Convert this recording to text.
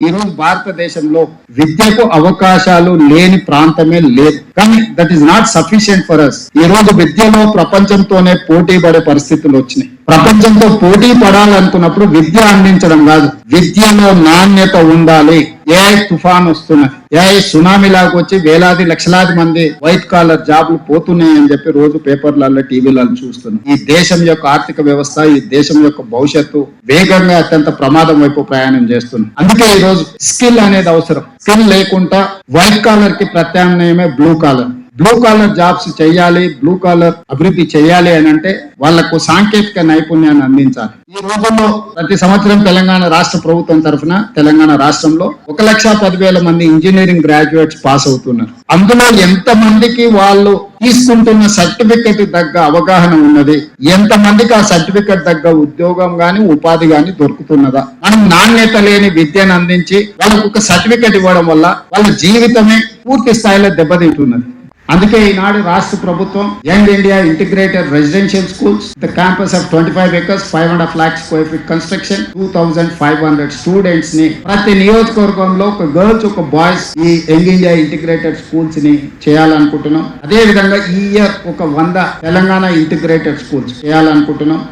ఈ రోజు భారతదేశంలో విద్యకు అవకాశాలు లేని ప్రాంతమే లేదు. కానీ that is not sufficient for us. ఈ రోజు విద్యలో ప్రపంచంతోనే పోటీ పడే పరిస్థితులు వచ్చినాయి. ప్రపంచంతో పోటీ పడాలనుకున్నప్పుడు విద్య అందించడం కాదు, విద్యలో నాణ్యత ఉండాలి. ఏఐ తుఫాన్ వస్తున్నది, ఏఐ సునామీ లాగా వచ్చి వేలాది లక్షలాది మంది వైట్ కాలర్ జాబ్లు పోతున్నాయి అని చెప్పి రోజు పేపర్లలో టీవీలలో చూస్తున్నాం. ఈ దేశం యొక్క ఆర్థిక వ్యవస్థ, ఈ దేశం యొక్క భవిష్యత్తు వేగంగా అత్యంత ప్రమాదం వైపు ప్రయాణం చేస్తుంది. అందుకే ఈ రోజు స్కిల్ అనేది అవసరం. స్కిల్ లేకుండా వైట్ కాలర్ కి ప్రత్యామ్నాయమే blue collar. Blue collar jobs చేయాలి, బ్లూ కాలర్ అభివృద్ధి చేయాలి అని అంటే వాళ్లకు సాంకేతిక నైపుణ్యాన్ని అందించాలి. ఈ రోజుల్లో ప్రతి సంవత్సరం తెలంగాణ రాష్ట్ర ప్రభుత్వం తరఫున తెలంగాణ రాష్ట్రంలో 1,10,000 మంది ఇంజనీరింగ్ గ్రాడ్యుయేట్స్ పాస్ అవుతున్నారు. అందులో ఎంత మందికి వాళ్ళు తీసుకుంటున్న సర్టిఫికెట్ తగ్గ అవగాహన ఉన్నది, ఎంత మందికి ఆ సర్టిఫికెట్ తగ్గ ఉద్యోగం గాని ఉపాధి గాని దొరుకుతున్నదా? మనం నాణ్యత లేని విద్యను అందించి వాళ్ళకు ఒక సర్టిఫికెట్ ఇవ్వడం వల్ల వాళ్ళ జీవితమే పూర్తి స్థాయిలో దెబ్బతింటున్నది. అందుకే ఈనాడు రాష్ట్ర ప్రభుత్వం young India integrated residential schools, the campus of 25 acres 5.5 lakh square feet construction, 2,500 students ని ప్రతి నియోజకవర్గంలో ఒక గర్ల్స్ ఒక బాయ్స్ ఈ యంగ్ ఇండియా ఇంటిగ్రేటెడ్ స్కూల్స్ ని చేయాలనుకుంటున్నాం. అదే విధంగా ఈ ఇయర్ ఒక 100 తెలంగాణ ఇంటిగ్రేటెడ్ స్కూల్స్ చేయాలనుకుంటున్నాం.